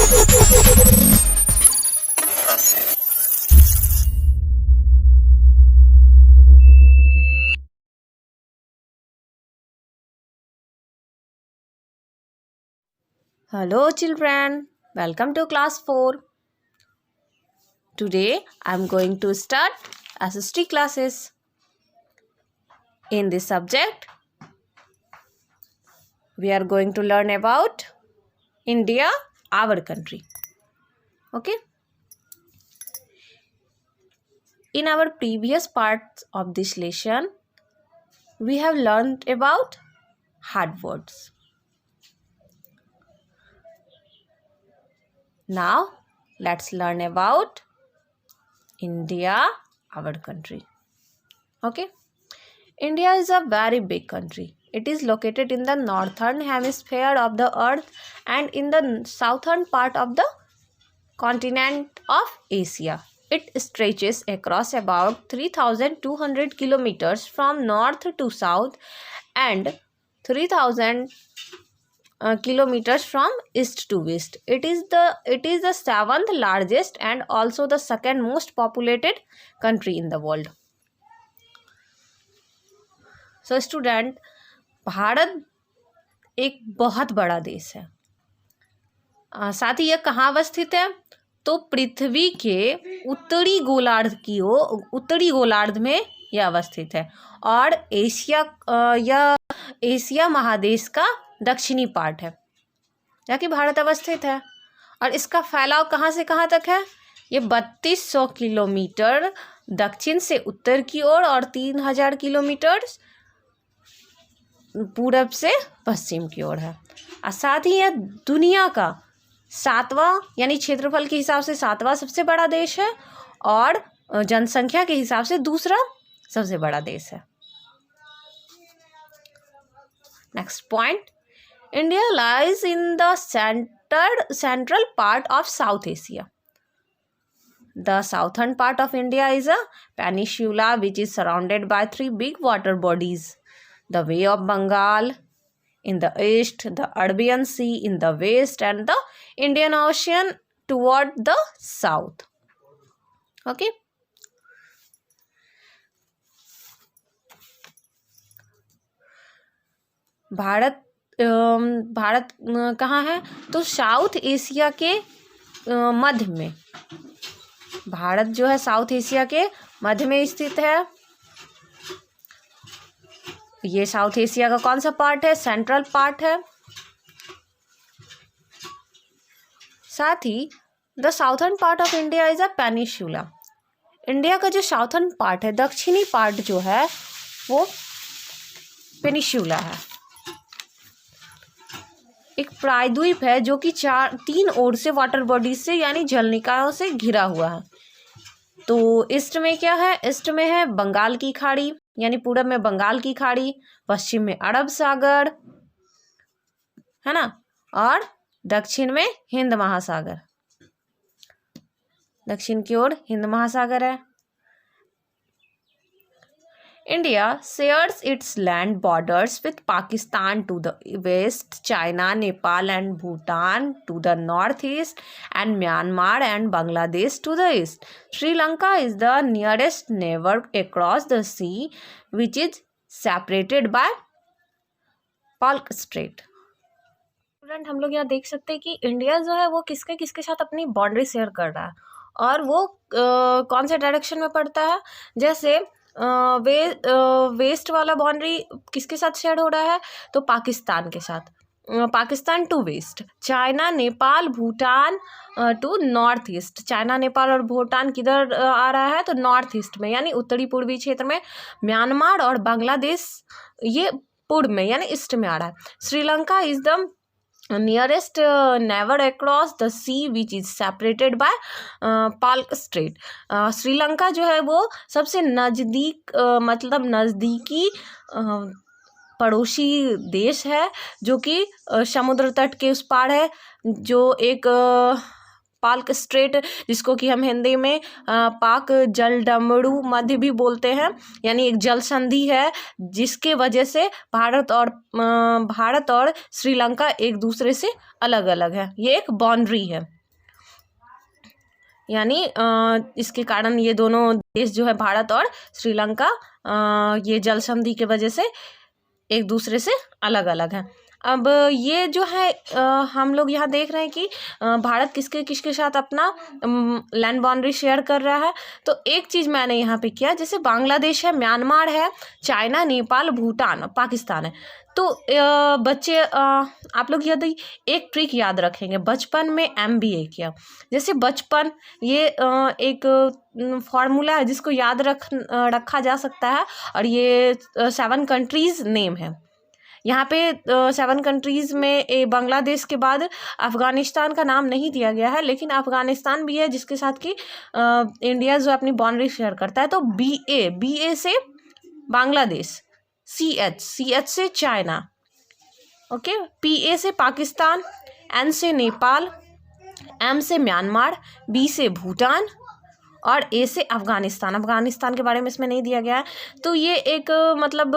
Hello children, welcome to class 4. Today I am going to start SST classes. In this subject, we are going to learn about India, our country. Okay? In our previous parts of this lesson, we have learned about hard words. Now, let's learn about India, our country. Okay? India is a very big country. It is located in the northern hemisphere of the earth and in the southern part of the continent of Asia. It stretches across about 3,200 kilometers from north to south and 3,000 kilometers from east to west. It is the seventh largest and also the second most populated country in the world. So student, Bharat एक बहुत बड़ा देश है। साथ ही यह कहाँ अवस्थित है? तो पृथ्वी के उत्तरी गोलार्ध में यह अवस्थित है और एशिया महादेश का दक्षिणी पार्ट है जहाँ कि भारत अवस्थित है। और इसका फैलाव कहाँ से कहाँ तक है? ये 3200 किलोमीटर दक्षिण से उत्तर की ओर और 3000 किलोमीटर पूरब से पश्चिम की ओर है। और साथ ही यह दुनिया का 7वां यानी क्षेत्रफल के हिसाब से 7वां सबसे बड़ा देश है और जनसंख्या के हिसाब से दूसरा सबसे बड़ा देश है। Next point, India lies in the central part of South Asia. The southern part of India is a peninsula which is surrounded by 3 big water bodies. The Bay of Bengal in the east, the Arabian Sea in the west and the Indian Ocean toward the south. Okay. Bharat कहाँ है? तो south Asia के मध्य में। भारत जो है south Asia के मध्य में स्थित है। ये साउथ एशिया का कौन सा पार्ट है? सेंट्रल पार्ट है। साथ ही the southern part of India is a peninsula. India का जो साउथर्न पार्ट है, दक्षिणी पार्ट जो है वो पेनिनसुला है। एक प्रायद्वीप है जो कि 3 ओर से वाटर बॉडीज से यानी जलनिकायों से घिरा हुआ है। तो ईस्ट में क्या है? ईस्ट में है बंगाल की खाड़ी यानी पूरब में बंगाल की खाड़ी, पश्चिम में अरब सागर है ना, और दक्षिण में हिंद महासागर। दक्षिण की ओर हिंद महासागर है। India shares its land borders with Pakistan to the west, China, Nepal and Bhutan to the northeast, and Myanmar and Bangladesh to the east. Sri Lanka is the nearest neighbor across the sea, which is separated by Palk Strait. Student, हम लोग यहाँ देख सकते हैं कि India जो है वो किसके साथ अपनी बाउंड्री शेयर कर रहा है और वो कौन से डायरेक्शन में पड़ता है। जैसे वेस्ट वाला बाउंड्री किसके साथ शेयर हो रहा है? तो पाकिस्तान के साथ। Pakistan to west, China, Nepal, Bhutan to north east. China, Nepal और भूटान किधर आ रहा है? तो नॉर्थ ईस्ट में यानी उत्तरी पूर्वी क्षेत्र में। म्यांमार और बांग्लादेश ये पूर्व में यानी ईस्ट में आ रहा है। Sri Lanka is the nearest neighbor across the sea which is separated by Palk Strait. Sri Lanka जो है वो सबसे नज़दीकी पड़ोसी देश है जो कि समुद्र तट के उस पार है, जो एक पाल्क स्ट्रेट जिसको कि हम हिंदी में पाक जलडमरू मध्य भी बोलते हैं, यानी एक जल संधि है जिसके वजह से भारत और श्रीलंका एक दूसरे से अलग अलग है। ये एक बाउंड्री है। यानी इसके कारण ये दोनों देश जो है भारत और श्रीलंका ये जल संधि के वजह से एक दूसरे से अलग अलग हैं। अब ये जो है हम लोग यहाँ देख रहे हैं कि भारत किसके किसके साथ अपना लैंड बाउंड्री शेयर कर रहा है। तो एक चीज़ मैंने यहाँ पे किया, जैसे बांग्लादेश है, म्यांमार है, चाइना, नेपाल, भूटान, पाकिस्तान है। तो बच्चे आप लोग यदि एक ट्रिक याद रखेंगे, बचपन में MBA किया, जैसे बचपन ये एक फॉर्मूला है जिसको याद रखा जा सकता है, और ये 7 कंट्रीज़ नेम है। यहाँ पे 7 कंट्रीज़ में बांग्लादेश के बाद अफ़गानिस्तान का नाम नहीं दिया गया है, लेकिन अफ़गानिस्तान भी है जिसके साथ कि इंडिया जो अपनी बाउंड्री शेयर करता है। तो BA से बांग्लादेश, CH से चाइना, ओके, PA से पाकिस्तान, N से नेपाल, M से म्यांमार, B से भूटान और A से अफ़गानिस्तान। अफ़गानिस्तान के बारे में इसमें नहीं दिया गया है। तो ये एक मतलब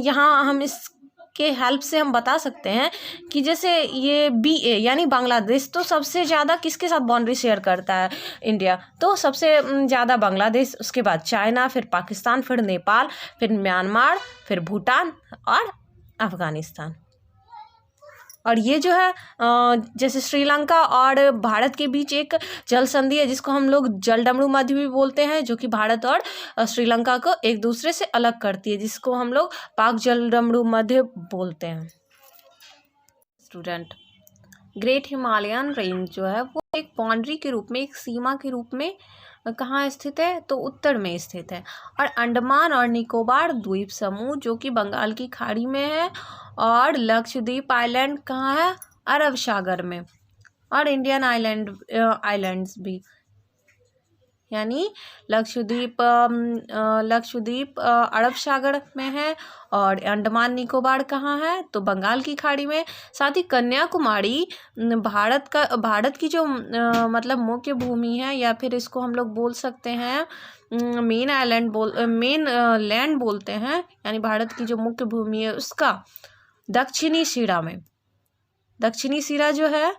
यहाँ हम इसके हेल्प से हम बता सकते हैं कि जैसे ये BA यानी बांग्लादेश, तो सबसे ज़्यादा किसके साथ बाउंड्री शेयर करता है इंडिया, तो सबसे ज़्यादा बांग्लादेश, उसके बाद चाइना, फिर पाकिस्तान, फिर नेपाल, फिर म्यांमार, फिर भूटान और अफ़गानिस्तान। और ये जो है जैसे श्रीलंका और भारत के बीच एक जल संधि है जिसको हम लोग जलडमरू मध्य भी बोलते हैं, जो कि भारत और श्रीलंका को एक दूसरे से अलग करती है, जिसको हम लोग पाक जलडमरू मध्य बोलते हैं। स्टूडेंट, ग्रेट हिमालयन रेंज जो है वो एक बाउंड्री के रूप में, एक सीमा के रूप में कहाँ स्थित है, तो उत्तर में स्थित है। और अंडमान और निकोबार द्वीप समूह जो कि बंगाल की खाड़ी में है, और लक्षद्वीप आइलैंड कहाँ है, अरब सागर में, और इंडियन आइलैंड्स भी, यानी लक्षद्वीप अरब सागर में है, और अंडमान निकोबार कहाँ है, तो बंगाल की खाड़ी में। साथ ही कन्याकुमारी भारत की जो मतलब मुख्य भूमि है, या फिर इसको हम लोग बोल सकते हैं मेन लैंड बोलते हैं, यानी भारत की जो मुख्य भूमि है उसका दक्षिणी सिरा जो है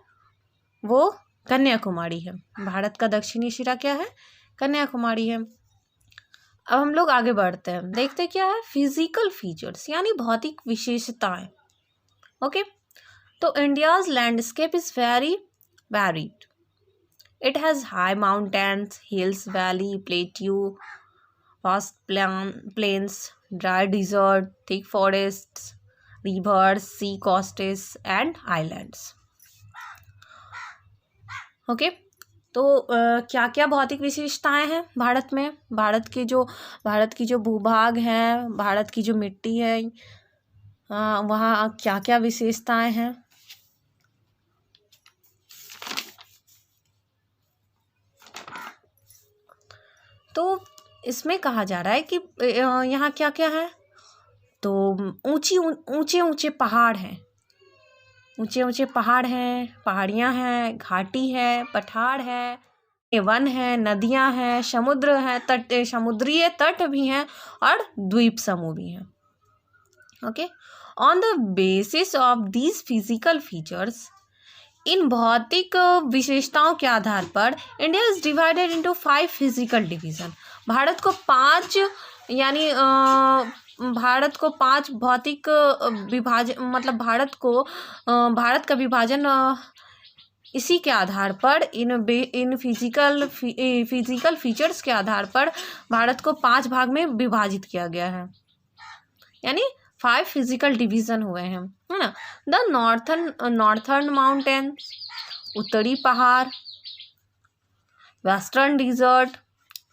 वो कन्याकुमारी है। भारत का दक्षिणी सिरा क्या है, कन्याकुमारी है। अब हम लोग आगे बढ़ते हैं, देखते क्या है, फिजिकल फीचर्स यानी भौतिक विशेषताएं। ओके, तो India's landscape is very varied. It has high mountains, hills, valley, plateau, vast plains, dry desert, thick forests, rivers, sea coasts and islands. Okay, तो क्या क्या भौतिक विशेषताएं हैं भारत में, भारत की जो भूभाग है, भारत की जो मिट्टी है, वहाँ क्या क्या विशेषताएं हैं। तो इसमें कहा जा रहा है कि यहाँ क्या क्या है, तो ऊंचे ऊंचे पहाड़ हैं, पहाड़ियाँ हैं, घाटी है, पठार है, वन है, नदियाँ हैं, समुद्र है, समुद्रीय तट भी हैं, और द्वीप समूह भी हैं। Okay, on the basis of these physical features, इन भौतिक विशेषताओं के आधार पर India is divided into 5 physical division. भारत को 5 भौतिक विभाजन, मतलब भारत का विभाजन इसी के आधार पर, इन फिजिकल फीचर्स के आधार पर भारत को 5 भाग में विभाजित किया गया है, यानी 5 फिजिकल डिवीजन हुए हैं, है ना। द नॉर्थर्न माउंटेन, उत्तरी पहाड़, वेस्टर्न डिजर्ट,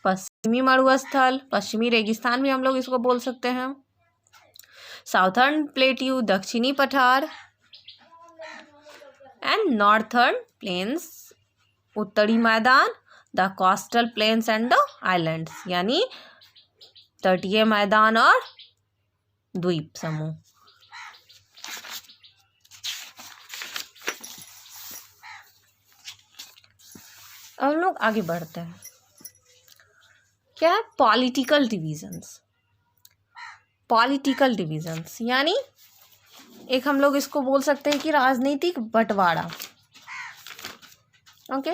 पश्चिमी मरुस्थल, पश्चिमी रेगिस्तान भी हम लोग इसको बोल सकते हैं, साउथर्न प्लेट्यू, दक्षिणी पठार, एंड नॉर्थर्न प्लेन्स, उत्तरी मैदान, the coastal plains and the islands, यानी तटीय मैदान और द्वीप समूह। अब हम लोग आगे बढ़ते हैं, क्या है, पॉलिटिकल डिवीजन्स, यानी एक हम लोग इसको बोल सकते हैं कि राजनीतिक बंटवारा। ओके,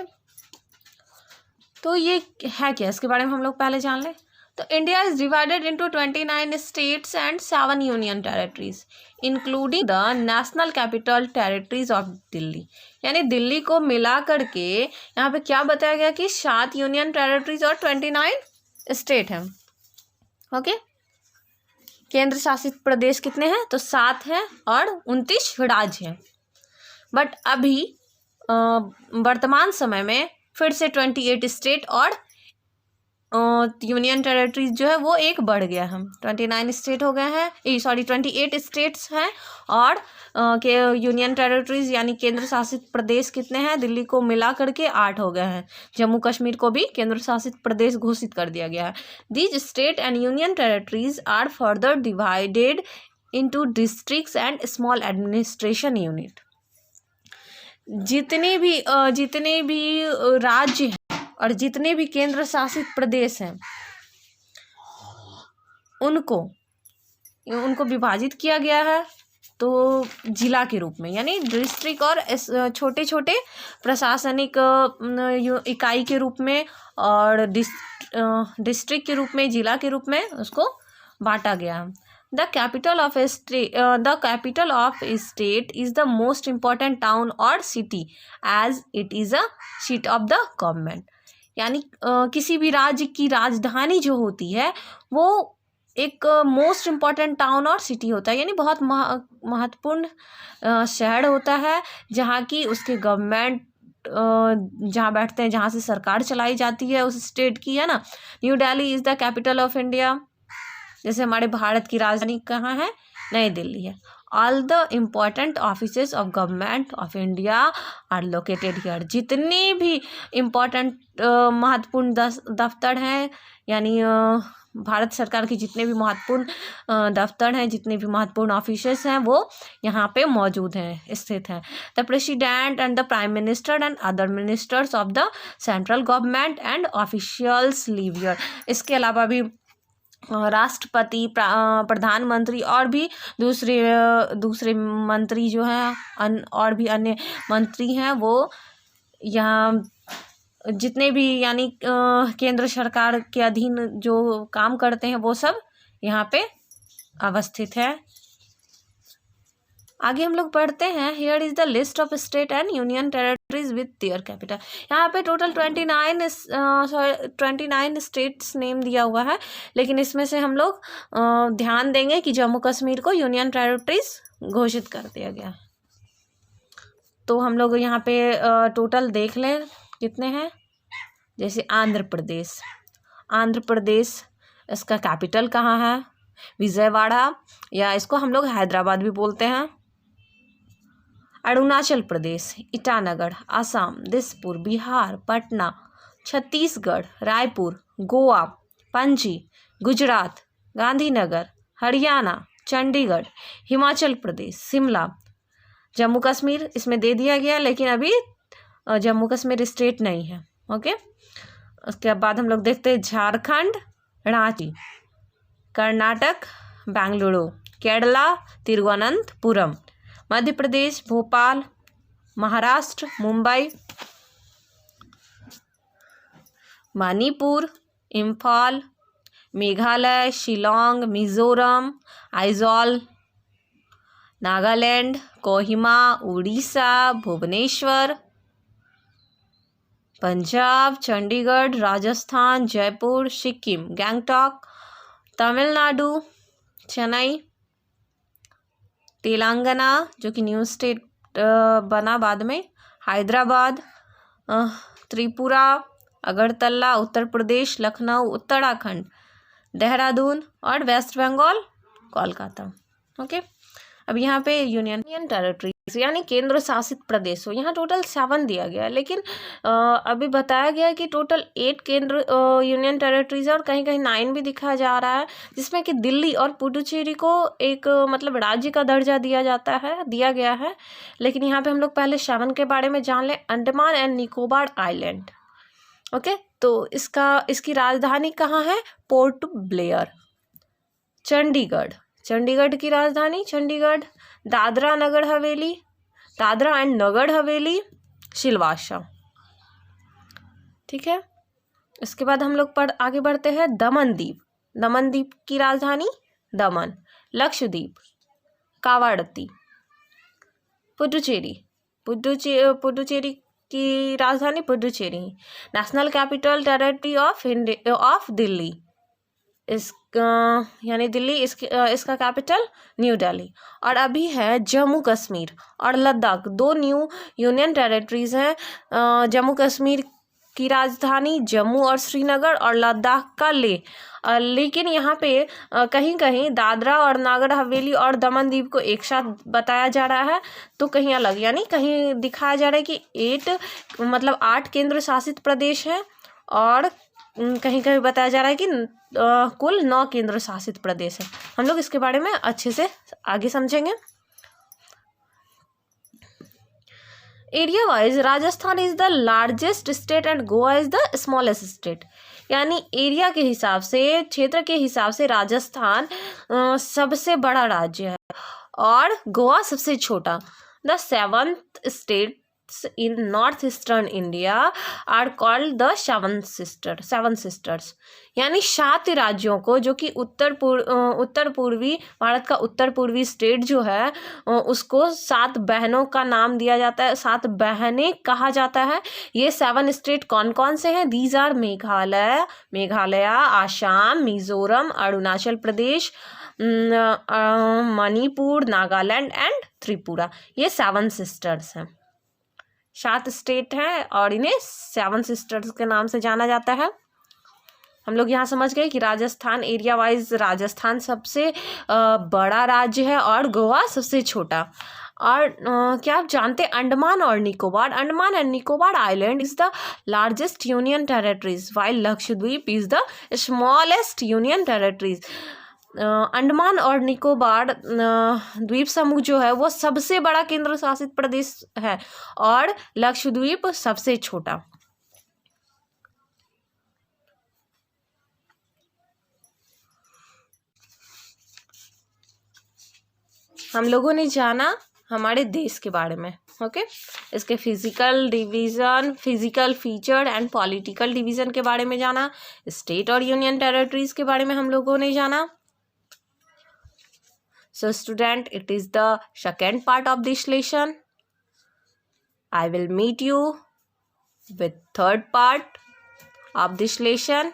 तो ये है क्या, इसके बारे में हम लोग पहले जान लें। तो India is divided into 29 states and 7 union territories including the national capital territories of Delhi. यानी दिल्ली को मिला करके यहाँ पे क्या बताया गया कि 7 यूनियन टेरिटरीज और 29 स्टेट हैं। ओके, केंद्र शासित प्रदेश कितने हैं, तो 7 हैं और 29 राज्य हैं। बट अभी वर्तमान समय में फिर से 28 स्टेट और यूनियन टेरिटरीज जो है वो एक बढ़ गया है, 29 स्टेट हो गए हैं, सॉरी 28 स्टेट्स हैं और के यूनियन टेरिटरीज यानी केंद्र शासित प्रदेश कितने हैं, दिल्ली को मिला करके 8 हो गए हैं। जम्मू कश्मीर को भी केंद्र शासित प्रदेश घोषित कर दिया गया है। These state and union territories are further divided into districts and small administration unit. जितने भी राज्य हैं और जितने भी केंद्र शासित प्रदेश हैं उनको विभाजित किया गया है, तो जिला के रूप में, यानी डिस्ट्रिक्ट और छोटे छोटे प्रशासनिक इकाई के रूप में और डिस्ट्रिक्ट के रूप में, जिला के रूप में उसको बांटा गया है। The capital of a state is the most important town or city as it is a seat of the government। यानी किसी भी राज्य की राजधानी जो होती है वो एक मोस्ट इम्पॉर्टेंट टाउन और सिटी होता है, यानी बहुत महत्वपूर्ण शहर होता है जहाँ की उसके गवर्नमेंट जहाँ बैठते हैं, जहाँ से सरकार चलाई जाती है उस स्टेट की, है ना। New Delhi is the capital of India, जैसे हमारे भारत की राजधानी कहाँ है, नई दिल्ली है। All the important offices of government of India are located here. जितने भी इम्पॉर्टेंट महत्वपूर्ण दफ्तर हैं, यानी भारत सरकार के जितने भी महत्वपूर्ण दफ्तर हैं, जितने भी महत्वपूर्ण ऑफिसेस हैं वो यहाँ पे मौजूद हैं, स्थित हैं। The president and the prime minister and other ministers of the central government and officials live here. इसके अलावा भी राष्ट्रपति, प्रधानमंत्री और भी दूसरे मंत्री जो हैं और भी अन्य मंत्री हैं वो यहाँ, जितने भी यानी केंद्र सरकार के अधीन जो काम करते हैं वो सब यहाँ पे अवस्थित है। आगे हम लोग पढ़ते हैं। Here is the list of state and union territories with their capital. यहाँ पे टोटल 29 स्टेट्स नेम दिया हुआ है, लेकिन इसमें से हम लोग ध्यान देंगे कि जम्मू कश्मीर को यूनियन टेरिटरीज घोषित कर दिया गया। तो हम लोग यहाँ पे टोटल देख लें कितने हैं। जैसे आंध्र प्रदेश, इसका कैपिटल कहाँ है, विजयवाड़ा, या इसको हम लोग हैदराबाद भी बोलते हैं। अरुणाचल प्रदेश, ईटानगर, असम, दिसपुर, बिहार, पटना, छत्तीसगढ़, रायपुर, गोवा, पणजी, गुजरात, गांधीनगर, हरियाणा, चंडीगढ़, हिमाचल प्रदेश, शिमला। जम्मू कश्मीर इसमें दे दिया गया, लेकिन अभी जम्मू कश्मीर स्टेट नहीं है। ओके, उसके बाद हम लोग देखते हैं झारखंड, रांची, कर्नाटक, बेंगलुरु, केरला, तिरुवनंतपुरम, मध्य प्रदेश, भोपाल, महाराष्ट्र, मुंबई, मणिपुर, इम्फाल, मेघालय, शिलोंग, मिजोरम, आइजॉल, नागालैंड, कोहिमा, उड़ीसा, भुवनेश्वर, पंजाब, चंडीगढ़, राजस्थान, जयपुर, सिक्किम, गैंगटॉक, तमिलनाडु, चेन्नई, तेलंगाना जो कि न्यू स्टेट बना बाद में, हैदराबाद, त्रिपुरा, अगरतला, उत्तर प्रदेश, लखनऊ, उत्तराखंड, देहरादून और वेस्ट बंगाल, कोलकाता। ओके, अब यहाँ पे यूनियन टेरिटरीज यानी केंद्र शासित प्रदेश हो, यहाँ टोटल 7 दिया गया है, लेकिन अभी बताया गया है कि टोटल 8 केंद्र यूनियन टेरिटरीज और कहीं कहीं 9 भी दिखा जा रहा है, जिसमें कि दिल्ली और पुडुचेरी को एक मतलब राज्य का दर्जा दिया गया है। लेकिन यहाँ पे हम लोग पहले 7 के बारे में जान लें। Andaman and Nicobar island. Okay, तो इसकी राजधानी कहाँ है, पोर्ट ब्लेयर। चंडीगढ़ की राजधानी चंडीगढ़। दादरा एंड नगर हवेली, सिलवासा। ठीक है। इसके बाद हम लोग आगे बढ़ते हैं दमन द्वीप। दमन द्वीप की राजधानी दमन। लक्षद्वीप कावारत्ती। पुडुचेरी पुडुचेरी की राजधानी Puducherry. National capital territory of Delhi, यानी दिल्ली इसका कैपिटल न्यू दिल्ली। और अभी है जम्मू कश्मीर और लद्दाख, 2 न्यू यूनियन टेरिटरीज हैं। जम्मू कश्मीर की राजधानी जम्मू और श्रीनगर, और लद्दाख का लेह। लेकिन यहाँ पे कहीं कहीं दादरा और नागर हवेली और दमन दीव को एक साथ बताया जा रहा है, तो कहीं अलग, यानी कहीं दिखाया जा रहा है कि 8 केंद्र शासित प्रदेश हैं, और कहीं कहीं बताया जा रहा है कि कुल 9 केंद्र शासित प्रदेश है। हम लोग इसके बारे में अच्छे से आगे समझेंगे। Area wise Rajasthan is the largest state and Goa is the smallest state. यानी एरिया के हिसाब से, क्षेत्र के हिसाब से राजस्थान सबसे बड़ा राज्य है और गोवा सबसे छोटा। The 7th states in north eastern India are called the seven sisters. यानी 7 राज्यों को, जो कि उत्तर पूर्वी भारत का उत्तर पूर्वी स्टेट जो है, उसको 7 बहनों का नाम दिया जाता है, 7 बहनें कहा जाता है। ये 7 स्टेट कौन कौन से हैं? These are Meghalaya, Assam, Mizoram, Arunachal Pradesh, Manipur, Nagaland and Tripura. ये 7 सिस्टर्स हैं। 7 स्टेट हैं और इन्हें 7 सिस्टर्स के नाम से जाना जाता है। हम लोग यहाँ समझ गए कि राजस्थान एरिया वाइज राजस्थान सबसे बड़ा राज्य है और गोवा सबसे छोटा। और क्या आप जानते हैं Andaman and Nicobar island is the largest union territories while Lakshadweep is the smallest union territories. Andaman और निकोबार द्वीप समूह जो है वो सबसे बड़ा केंद्र शासित प्रदेश है और लक्षद्वीप सबसे छोटा। हम लोगों ने जाना हमारे देश के बारे में, ओके। इसके physical feature and political division के बारे में जाना। स्टेट और यूनियन टेरिटरीज के बारे में हम लोगों ने जाना। So student, it is the second part of this lesson. I will meet you with third part of this lesson.